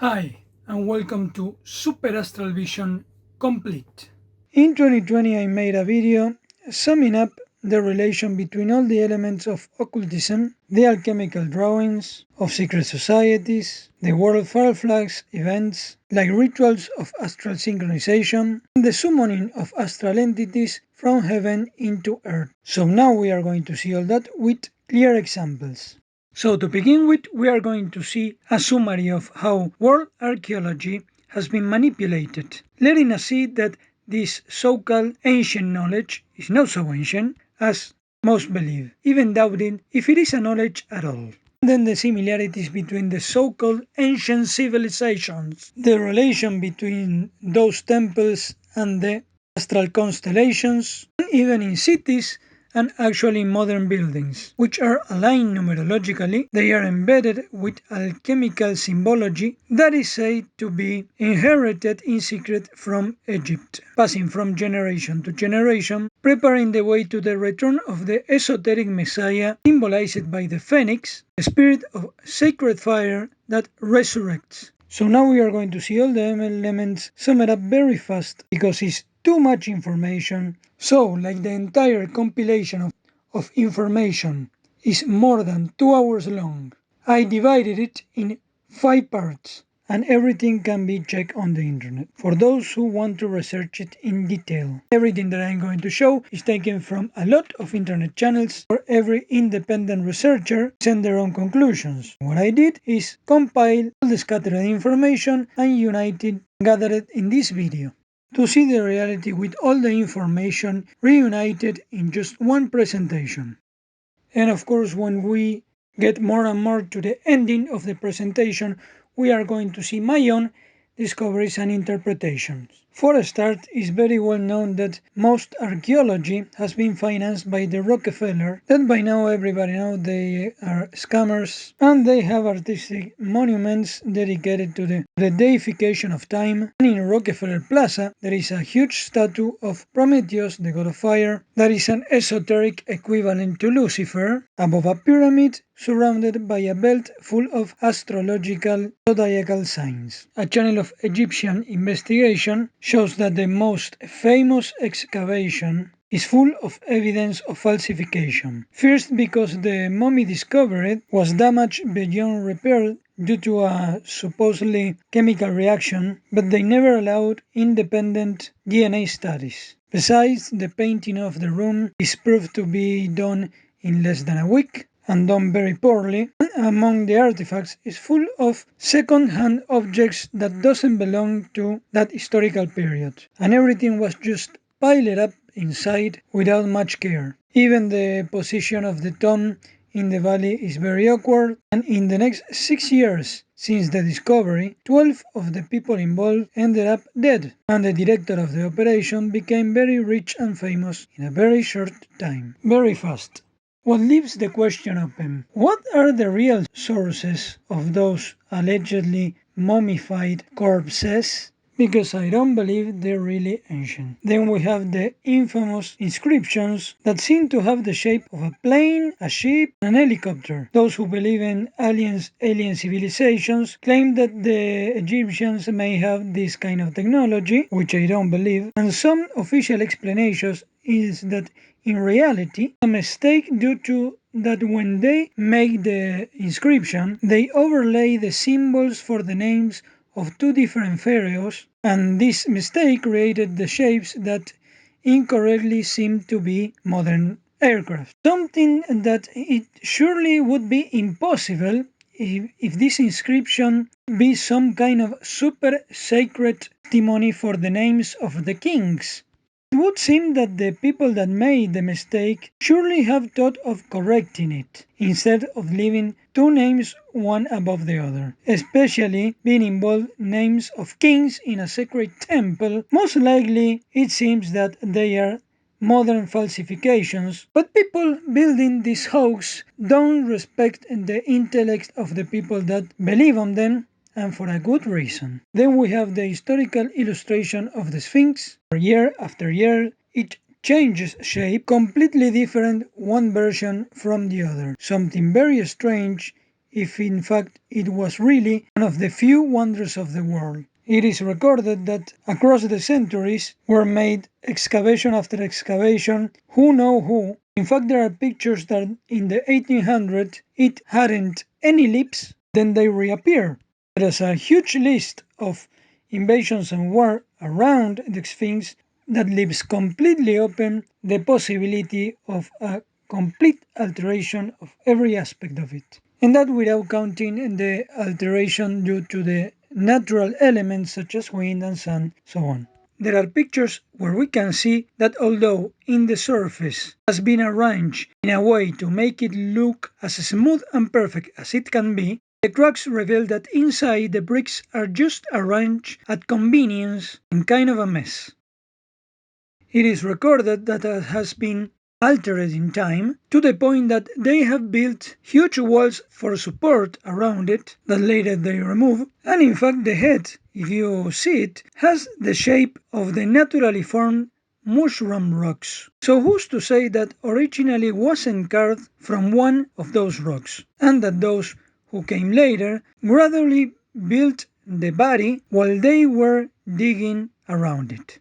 Hi, and welcome to Super Astral Vision Complete. In 2020, I made a video summing up the relation between all the elements of occultism, the alchemical drawings of secret societies, the world fireflies events, like rituals of astral synchronization, and the summoning of astral entities from heaven into earth. So now we are going to see all that with clear examples. So to begin with, we are going to see a summary of how world archaeology has been manipulated, letting us see that this so-called ancient knowledge is not so ancient as most believe, even doubting if it is a knowledge at all. Then the similarities between the so-called ancient civilizations, the relation between those temples and the astral constellations, and even in cities and actually modern buildings, which are aligned numerologically. They are embedded with alchemical symbology that is said to be inherited in secret from Egypt, passing from generation to generation, preparing the way to the return of the esoteric Messiah, symbolized by the phoenix, the spirit of sacred fire that resurrects. So now we are going to see all the elements summed up very fast because it's too much information. So, like the entire compilation of information is more than 2 hours long, I divided it in 5 parts, and everything can be checked on the internet for those who want to research it in detail. Everything that I'm going to show is taken from a lot of internet channels where every independent researcher sent their own conclusions. What I did is compile all the scattered information and gather it in this video, to see the reality with all the information reunited in just one presentation. And of course, when we get more and more to the ending of the presentation, we are going to see my own discoveries and interpretations. For a start, it's very well known that most archaeology has been financed by the Rockefeller, that by now everybody knows they are scammers, and they have artistic monuments dedicated to the deification of time. And in Rockefeller Plaza, there is a huge statue of Prometheus, the god of fire, that is an esoteric equivalent to Lucifer, above a pyramid surrounded by a belt full of astrological zodiacal signs. A channel of Egyptian investigation shows that the most famous excavation is full of evidence of falsification. First, because the mummy discovered was damaged beyond repair due to a supposedly chemical reaction, but they never allowed independent DNA studies. Besides, the painting of the room is proved to be done in less than a week, and done very poorly. Among the artifacts is full of second-hand objects that doesn't belong to that historical period, and everything was just piled up inside without much care. Even the position of the tomb in the valley is very awkward, and in the next 6 years since the discovery, 12 of the people involved ended up dead, and the director of the operation became very rich and famous in a very short time. Very fast. What leaves the question open: what are the real sources of those allegedly mummified corpses? Because I don't believe they're really ancient. Then we have the infamous inscriptions that seem to have the shape of a plane, a ship, and an helicopter. Those who believe in alien civilizations claim that the Egyptians may have this kind of technology, which I don't believe, and some official explanations is that in reality, a mistake due to that when they make the inscription, they overlay the symbols for the names of two different pharaohs, and this mistake created the shapes that incorrectly seem to be modern aircraft. Something that it surely would be impossible if this inscription be some kind of super sacred testimony for the names of the kings. It would seem that the people that made the mistake surely have thought of correcting it, instead of leaving two names one above the other, especially being involved names of kings in a sacred temple. Most likely it seems that they are modern falsifications, but people building this hoax don't respect the intellect of the people that believe on them, and for a good reason. Then we have the historical illustration of the Sphinx. Year after year, it changes shape, completely different one version from the other. Something very strange if in fact it was really one of the few wonders of the world. It is recorded that across the centuries were made excavation after excavation, who know who. In fact, there are pictures that in the 1800s it hadn't any lips, then they reappear. There is a huge list of invasions and war around the Sphinx that leaves completely open the possibility of a complete alteration of every aspect of it. And that without counting the alteration due to the natural elements such as wind and sun, so on. There are pictures where we can see that although in the surface has been arranged in a way to make it look as smooth and perfect as it can be, the cracks reveal that inside the bricks are just arranged at convenience in kind of a mess. It is recorded that it has been altered in time to the point that they have built huge walls for support around it that later they remove, and in fact the head, if you see it, has the shape of the naturally formed mushroom rocks. So who's to say that originally wasn't carved from one of those rocks, and that those who came later gradually built the body while they were digging around it.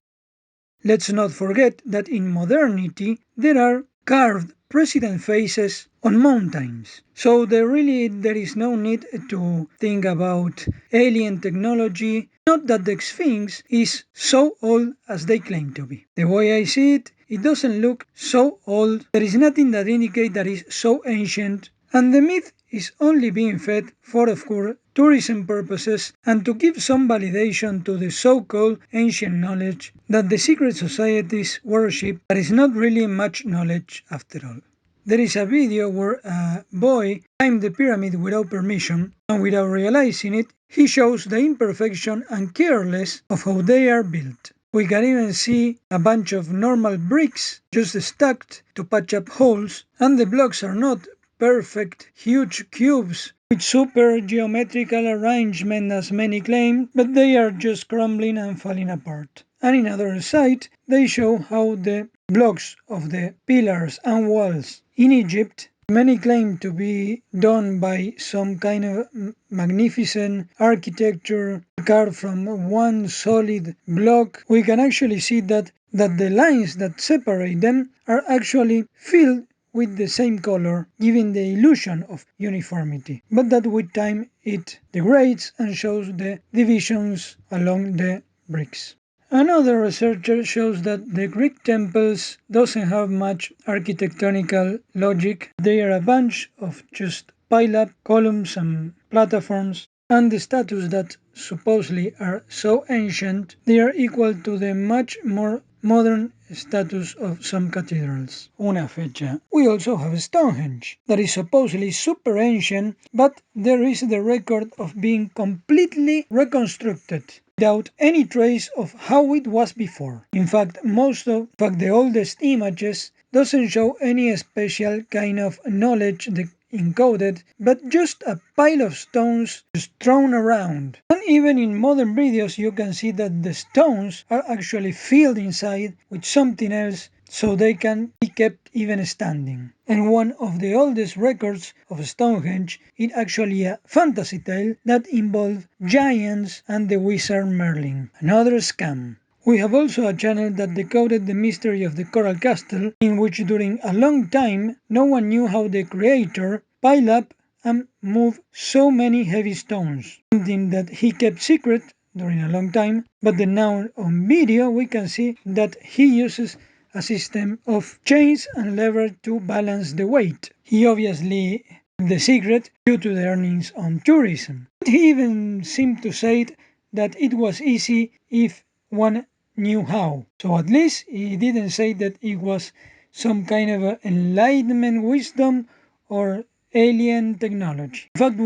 Let's not forget that in modernity there are carved president faces on mountains. So there is no need to think about alien technology. Not that the Sphinx is so old as they claim to be. The way I see it, it doesn't look so old. There is nothing that indicates that it's so ancient. And the myth is only being fed for, of course, tourism purposes and to give some validation to the so-called ancient knowledge that the secret societies worship, but is not really much knowledge after all. There is a video where a boy climbed the pyramid without permission, and without realizing it, he shows the imperfection and careless of how they are built. We can even see a bunch of normal bricks just stacked to patch up holes, and the blocks are not perfect, huge cubes with super geometrical arrangement as many claim, but they are just crumbling and falling apart. And in other side, they show how the blocks of the pillars and walls in Egypt, many claim to be done by some kind of magnificent architecture carved from one solid block. We can actually see that the lines that separate them are actually filled with the same color, giving the illusion of uniformity, but that with time it degrades and shows the divisions along the bricks. Another researcher shows that the Greek temples doesn't have much architectonical logic. They are a bunch of just pile-up columns and platforms, and the statues that supposedly are so ancient, they are equal to the much more modern status of some cathedrals. Una fecha. We also have Stonehenge, that is supposedly super ancient, but there is the record of being completely reconstructed without any trace of how it was before. In fact, the oldest images doesn't show any special kind of knowledge encoded, but just a pile of stones just thrown around. And even in modern videos you can see that the stones are actually filled inside with something else so they can be kept even standing. And one of the oldest records of Stonehenge is actually a fantasy tale that involved giants and the wizard Merlin. Another scam. We have also a channel that decoded the mystery of the Coral Castle, in which during a long time no one knew how the creator piled up and moved so many heavy stones, something that he kept secret during a long time, but then now on video we can see that he uses a system of chains and levers to balance the weight. He obviously kept the secret due to the earnings on tourism. But he even seemed to say that it was easy if one knew how. So at least he didn't say that it was some kind of enlightenment wisdom or alien technology. In fact,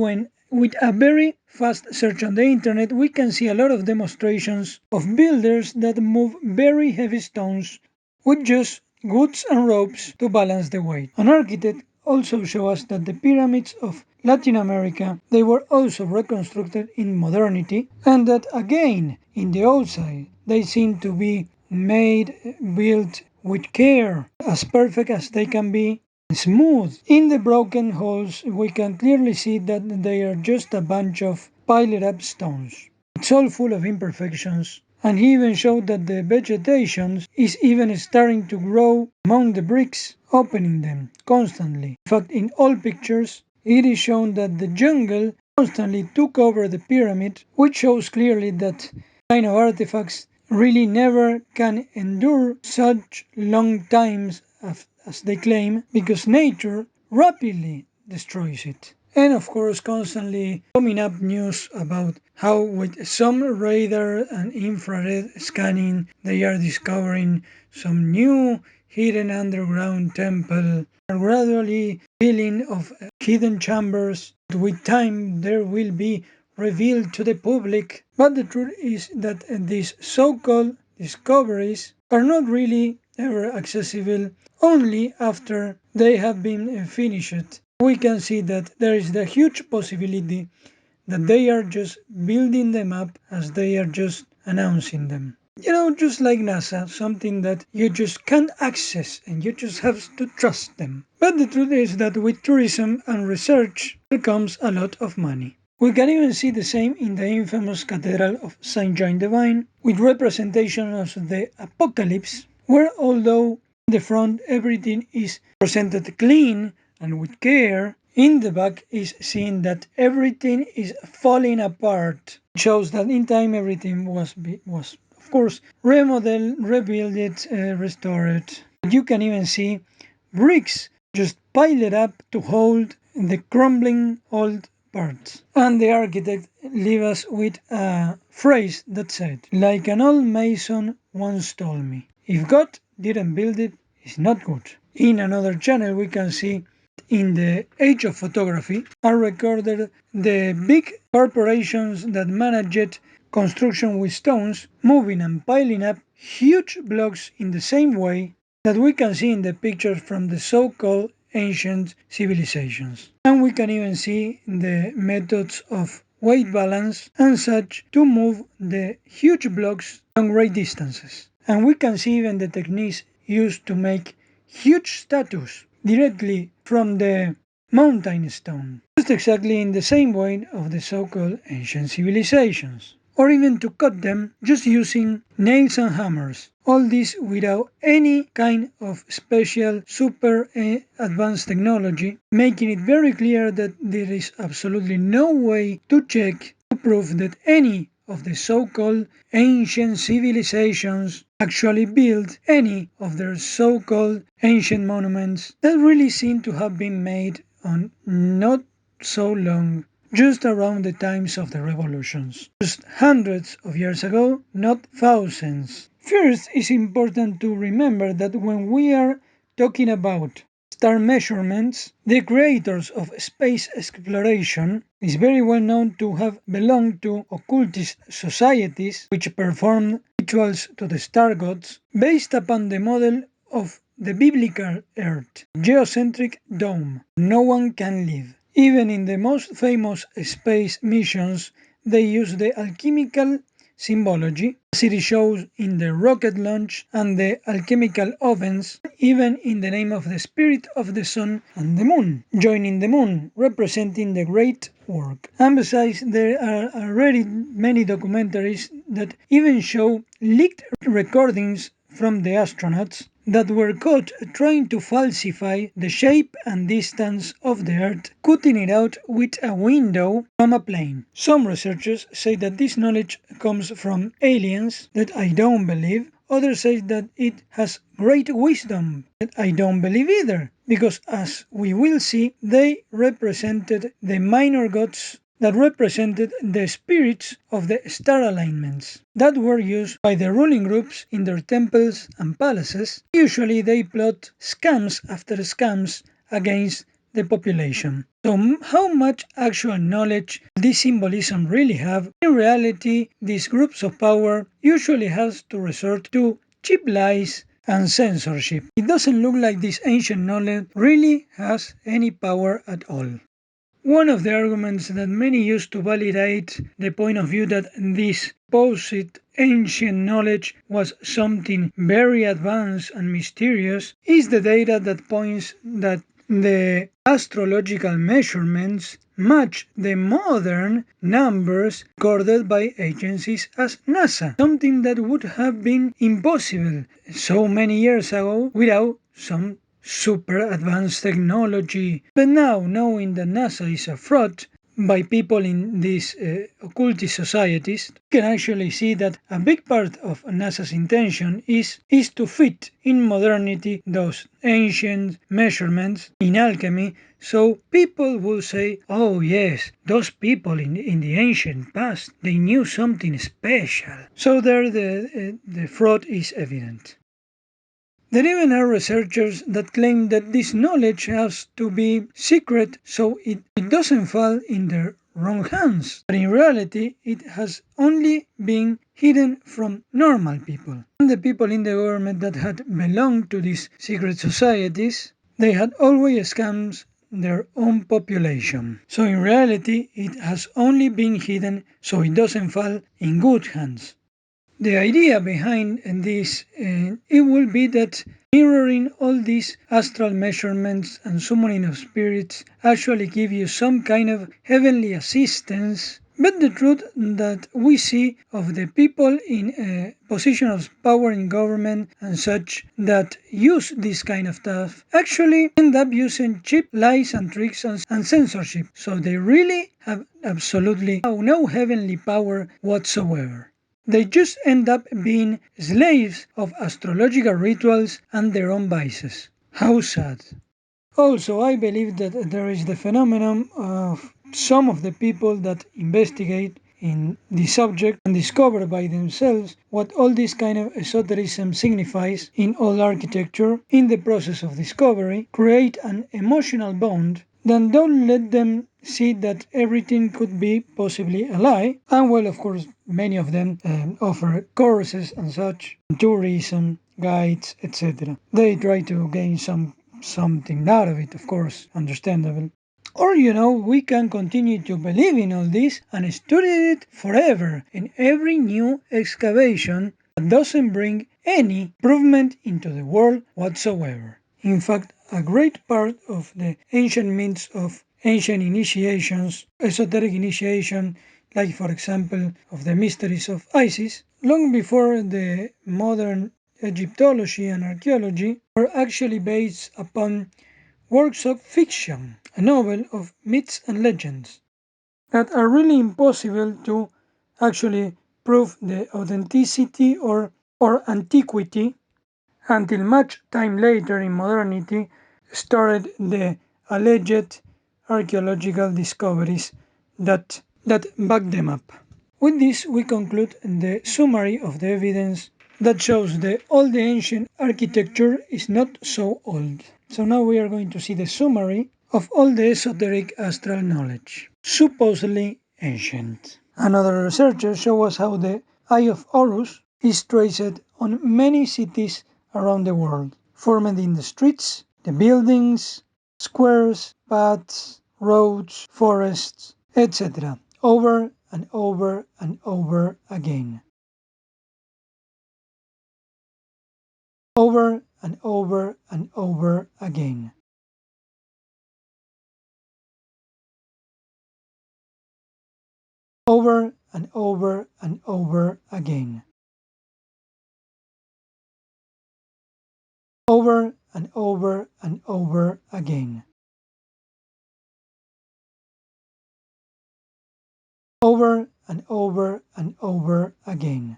with a very fast search on the internet, we can see a lot of demonstrations of builders that move very heavy stones with just goods and ropes to balance the weight. An architect also show us that the pyramids of Latin America, they were also reconstructed in modernity, and that again, in the outside, they seem to be built with care, as perfect as they can be, smooth. In the broken holes, we can clearly see that they are just a bunch of piled up stones. It's all full of imperfections, and he even showed that the vegetation is even starting to grow among the bricks, opening them constantly. In fact, in all pictures, it is shown that the jungle constantly took over the pyramid, which shows clearly that kind of artifacts really never can endure such long times as they claim, because nature rapidly destroys it. And of course, constantly coming up news about how with some radar and infrared scanning they are discovering some new hidden underground temple, are gradually filling of hidden chambers. With time there will be revealed to the public. But the truth is that these so-called discoveries are not really ever accessible, only after they have been finished. We can see that there is the huge possibility that they are just building them up as they are just announcing them. Just like NASA, something that you just can't access and you just have to trust them. But the truth is that with tourism and research there comes a lot of money. We can even see the same in the infamous Cathedral of Saint John Divine, with representations of the Apocalypse, where although in the front everything is presented clean and with care, in the back is seen that everything is falling apart. It shows that in time everything was of course remodeled, rebuilt, restored. You can even see bricks just piled up to hold the crumbling old parts. And the architect leave us with a phrase that said, like an old mason once told me, if God didn't build it, it's not good. In another channel we can see in the age of photography are recorded the big corporations that managed construction with stones, moving and piling up huge blocks in the same way that we can see in the pictures from the so-called ancient civilizations. And we can even see the methods of weight balance and such to move the huge blocks long great distances. And we can see even the techniques used to make huge statues directly from the mountain stone, just exactly in the same way of the so-called ancient civilizations, or even to cut them just using nails and hammers. All this without any kind of special super advanced technology, making it very clear that there is absolutely no way to check to prove that any of the so-called ancient civilizations actually built any of their so-called ancient monuments that really seem to have been made on not so long, just around the times of the revolutions, just hundreds of years ago, not thousands. First, it's important to remember that when we are talking about star measurements, the creators of space exploration is very well known to have belonged to occultist societies which performed rituals to the star gods based upon the model of the biblical Earth, geocentric dome. No one can live. Even in the most famous space missions, they use the alchemical symbology, as it shows in the rocket launch and the alchemical ovens, even in the name of the spirit of the sun and the moon, joining the moon, representing the great work. And besides, there are already many documentaries that even show leaked recordings from the astronauts that were caught trying to falsify the shape and distance of the Earth, cutting it out with a window from a plane. Some researchers say that this knowledge comes from aliens, that I don't believe. Others say that it has great wisdom, that I don't believe either, because as we will see, they represented the minor gods that represented the spirits of the star alignments that were used by the ruling groups in their temples and palaces. Usually they plot scams after scams against the population. So how much actual knowledge this symbolism really have? In reality, these groups of power usually has to resort to cheap lies and censorship. It doesn't look like this ancient knowledge really has any power at all. One of the arguments that many use to validate the point of view that this supposed ancient knowledge was something very advanced and mysterious is the data that points that the astrological measurements match the modern numbers recorded by agencies as NASA, something that would have been impossible so many years ago without some super advanced technology. But now, knowing that NASA is a fraud by people in these occultist societies, you can actually see that a big part of NASA's intention is to fit in modernity those ancient measurements in alchemy, so people will say, oh yes, those people in the ancient past, they knew something special. So there the fraud is evident. There even are researchers that claim that this knowledge has to be secret so it doesn't fall in the wrong hands. But in reality, it has only been hidden from normal people. And the people in the government that had belonged to these secret societies, they had always scammed their own population. So in reality, it has only been hidden so it doesn't fall in good hands. The idea behind this it will be that mirroring all these astral measurements and summoning of spirits actually give you some kind of heavenly assistance. But the truth that we see of the people in a position of power in government and such that use this kind of stuff actually end up using cheap lies and tricks and censorship. So they really have absolutely no heavenly power whatsoever. They just end up being slaves of astrological rituals and their own vices. How sad. Also, I believe that there is the phenomenon of some of the people that investigate in the subject and discover by themselves what all this kind of esotericism signifies in all architecture in the process of discovery, create an emotional bond, then don't let them see that everything could be possibly a lie. And well, of course, many of them offer courses and such, tourism, guides, etc. They try to gain something out of it, of course, understandable. Or, we can continue to believe in all this and study it forever in every new excavation that doesn't bring any improvement into the world whatsoever. In fact, a great part of the ancient myths of ancient initiations, esoteric initiation, like for example of the mysteries of Isis, long before the modern Egyptology and archaeology, were actually based upon works of fiction, a novel of myths and legends that are really impossible to actually prove the authenticity or antiquity until much time later in modernity started the alleged archaeological discoveries that back them up. With this, we conclude the summary of the evidence that shows that all the ancient architecture is not so old. So now we are going to see the summary of all the esoteric astral knowledge, supposedly ancient. Another researcher shows us how the Eye of Horus is traced on many cities around the world, formed in the streets, the buildings, squares, paths, roads, forests, etc., over and over and over again. Over and over and over again. Over and over and over again. Over and over and over again. Over and over and over again.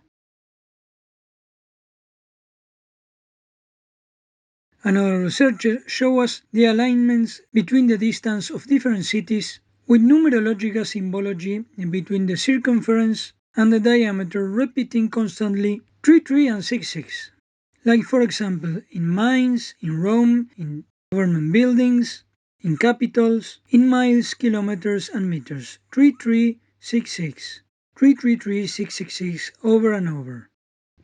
Another researcher shows us the alignments between the distance of different cities with numerological symbology between the circumference and the diameter repeating constantly 3, 3 and 6, 6. Like for example in mines, in Rome, in government buildings, in capitals, in miles, kilometers and meters. 3366. 333666 over and over.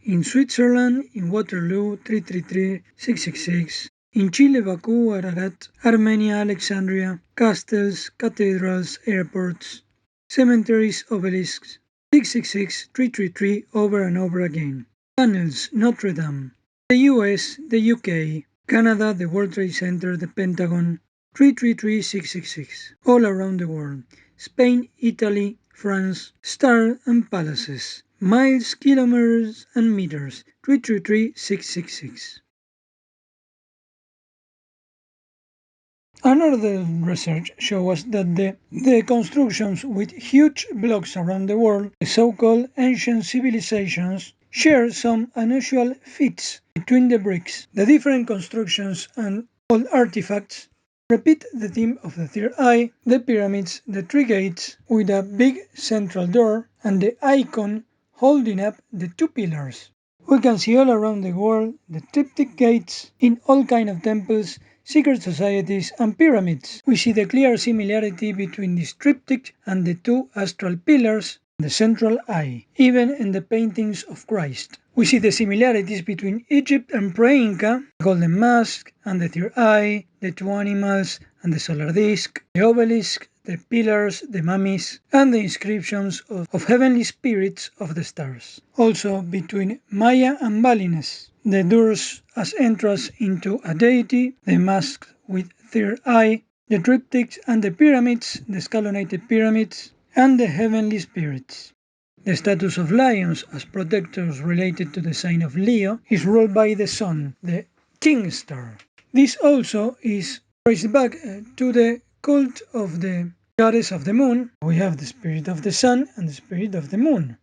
In Switzerland, in Waterloo, 333666. In Chile, Baku, Ararat, Armenia, Alexandria, castles, cathedrals, airports, cemeteries, obelisks, 666, 333 over and over again. Tunnels, Notre Dame. The US, the UK, Canada, the World Trade Center, the Pentagon, 333666. All around the world. Spain, Italy, France, stars and palaces. Miles, kilometers and meters. 333666. Another research shows us that the constructions with huge blocks around the world, the so-called ancient civilizations, share some unusual fits between the bricks. The different constructions and old artifacts repeat the theme of the third eye, the pyramids, the three gates with a big central door, and the icon holding up the two pillars. We can see all around the world the triptych gates in all kinds of temples, secret societies and pyramids. We see the clear similarity between this triptych and the two astral pillars, the central eye, even in the paintings of Christ. We see the similarities between Egypt and pre-Inca, the golden mask and the third eye, the two animals and the solar disk, the obelisk, the pillars, the mummies, and the inscriptions of heavenly spirits of the stars. Also between Maya and Balinese, the doors as entrance into a deity, the masks with third eye, the triptychs and the pyramids, the scallonated pyramids, and the heavenly spirits. The status of lions as protectors related to the sign of Leo is ruled by the sun, the king star. This also is traced back to the cult of the goddess of the moon. We have the spirit of the sun and the spirit of the moon.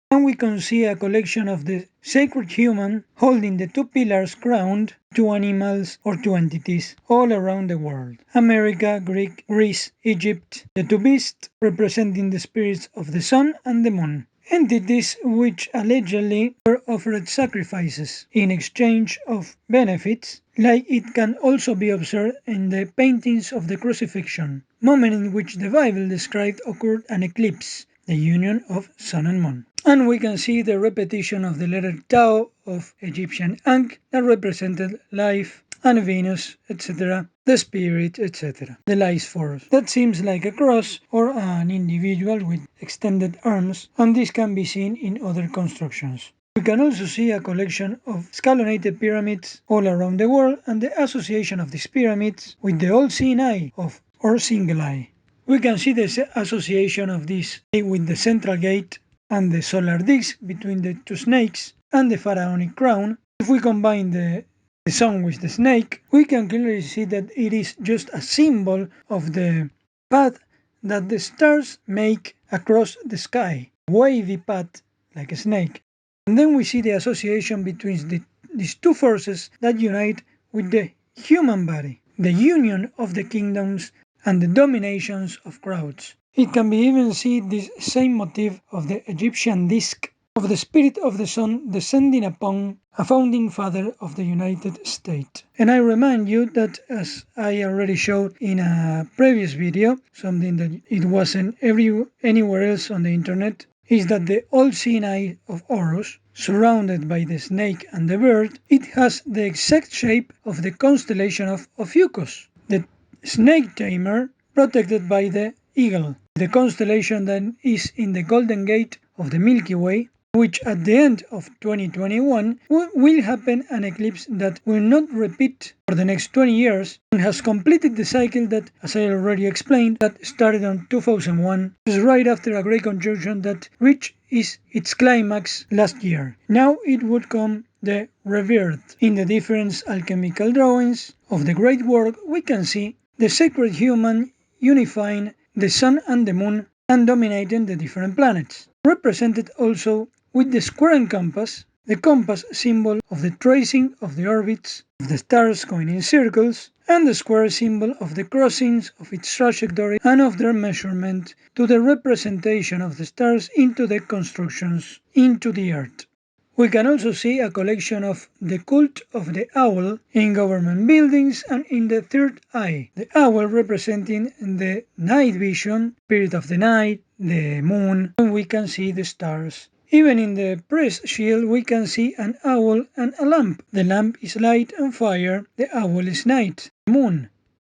And we can see a collection of the sacred human holding the two pillars crowned, two animals or two entities all around the world. America, Greece, Egypt, the two beasts representing the spirits of the sun and the moon. Entities which allegedly were offered sacrifices in exchange of benefits, like it can also be observed in the paintings of the crucifixion, moment in which the Bible described occurred an eclipse, the union of sun and moon. And we can see the repetition of the letter Tau of Egyptian Ankh that represented life and Venus, etc., the spirit, etc., the life force. That seems like a cross or an individual with extended arms, and this can be seen in other constructions. We can also see a collection of scallonated pyramids all around the world and the association of these pyramids with the all-seeing eye or single eye. We can see the association of this with the central gate and the solar disk between the two snakes and the pharaonic crown. If we combine the sun with the snake, we can clearly see that it is just a symbol of the path that the stars make across the sky, wavy path like a snake. And then we see the association between these two forces that unite with the human body, the union of the kingdoms and the dominations of crowds. It can be even seen this same motif of the Egyptian disk of the spirit of the sun descending upon a founding father of the United States. And I remind you that, as I already showed in a previous video, something that it wasn't anywhere else on the internet, is that the all-seeing eye of Horus, surrounded by the snake and the bird, it has the exact shape of the constellation of Ophiuchus, the snake tamer protected by the eagle, the constellation that is in the Golden Gate of the Milky Way, which at the end of 2021 will happen an eclipse that will not repeat for the next 20 years and has completed the cycle that, as I already explained, that started on 2001, just right after a great conjunction that reached its climax last year. Now it would come the rebirth. In the different alchemical drawings of the great work, we can see the sacred human unifying the sun and the moon and dominating the different planets, represented also with the square and compass, the compass symbol of the tracing of the orbits of the stars going in circles, and the square symbol of the crossings of its trajectory and of their measurement to the representation of the stars into the constructions into the earth. We can also see a collection of the cult of the owl in government buildings and in the third eye. The owl representing the night vision, spirit of the night, the moon, and we can see the stars. Even in the press shield we can see an owl and a lamp. The lamp is light and fire, the owl is night. Moon,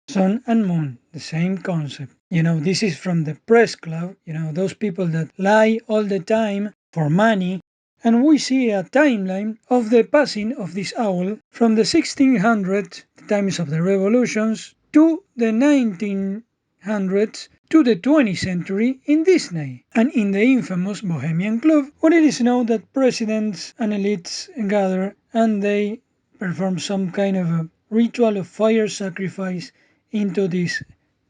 sun and moon, the same concept. This is from the press club, those people that lie all the time for money. And we see a timeline of the passing of this owl from the 1600s, the times of the revolutions, to the 1900s to the 20th century in Disney, and in the infamous Bohemian Club, where it is known that presidents and elites gather and they perform some kind of a ritual of fire sacrifice into this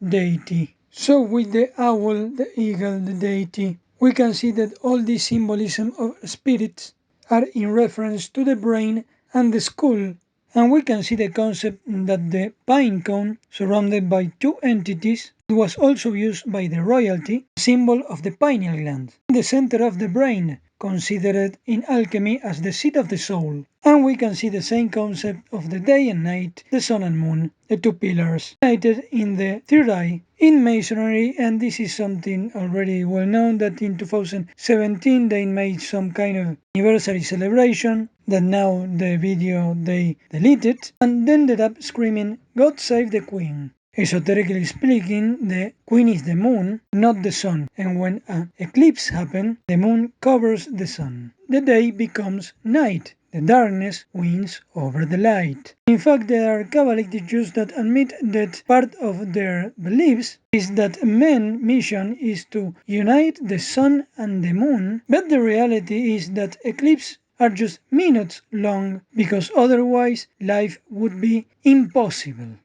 deity. So with the owl, the eagle, the deity, we can see that all this symbolism of spirits are in reference to the brain and the skull, and we can see the concept that the pine cone, surrounded by two entities, was also used by the royalty, symbol of the pineal gland, the center of the brain, considered in alchemy as the seat of the soul. And we can see the same concept of the day and night, the sun and moon, the two pillars, united in the third eye, in Masonry, and this is something already well known that in 2017 they made some kind of anniversary celebration that now the video they deleted and ended up screaming, "God save the Queen." Esoterically speaking, the Queen is the moon, not the sun, and when an eclipse happens, the moon covers the sun. The day becomes night. The darkness wins over the light. In fact, there are Kabbalistic Jews that admit that part of their beliefs is that man's mission is to unite the sun and the moon, but the reality is that eclipses are just minutes long because otherwise life would be impossible.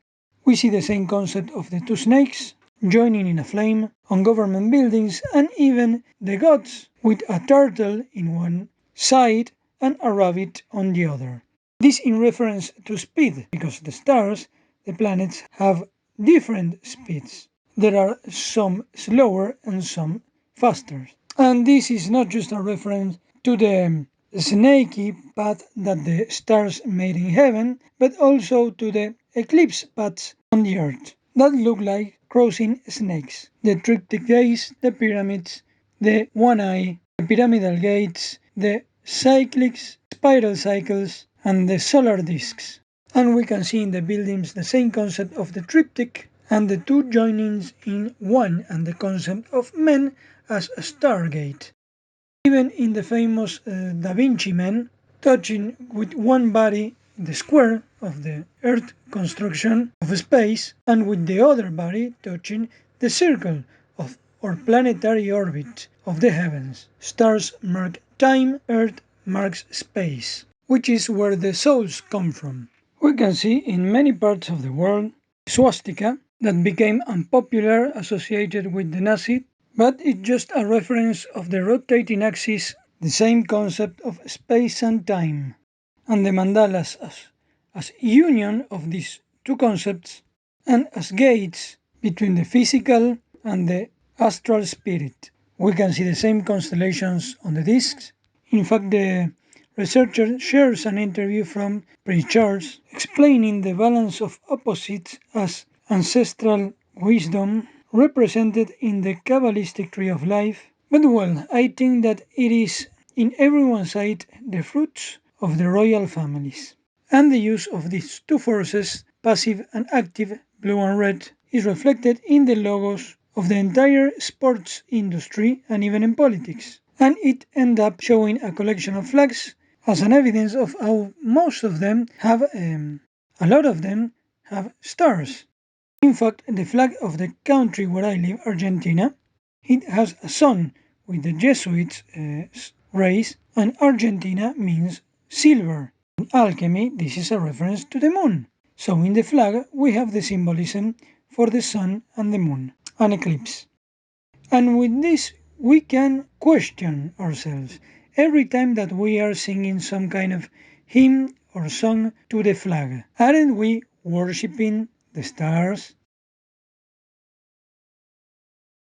We see the same concept of the two snakes joining in a flame on government buildings and even the gods with a turtle in one side and a rabbit on the other. This in reference to speed, because the stars, the planets, have different speeds. There are some slower and some faster. And this is not just a reference to the snaky path that the stars made in heaven, but also to the eclipse paths on the earth that look like crossing snakes. The triptych gates, the pyramids, the one eye, the pyramidal gates, the cyclics, spiral cycles, and the solar discs. And we can see in the buildings the same concept of the triptych and the two joinings in one, and the concept of men as a stargate. Even in the famous Da Vinci Men, touching with one body the square of the Earth construction of space, and with the other body touching the circle of or planetary orbit of the heavens. Stars mark time, Earth marks space, which is where the souls come from. We can see in many parts of the world swastika that became unpopular associated with the Nazi, but it's just a reference of the rotating axis, the same concept of space and time, and the mandalas as union of these two concepts and as gates between the physical and the astral spirit. We can see the same constellations on the discs. In fact, the researcher shares an interview from Prince Charles explaining the balance of opposites as ancestral wisdom represented in the Kabbalistic tree of life. But well, I think that it is in everyone's sight the fruits of the royal families. And the use of these two forces, passive and active, blue and red, is reflected in the logos of the entire sports industry and even in politics. And it ends up showing a collection of flags as an evidence of how most of them have, a lot of them have stars. In fact, the flag of the country where I live, Argentina, it has a sun with the Jesuits' rays, and Argentina means silver. In alchemy, this is a reference to the moon. So in the flag, we have the symbolism for the sun and the moon, an eclipse. And with this, we can question ourselves every time that we are singing some kind of hymn or song to the flag. Aren't we worshipping the stars?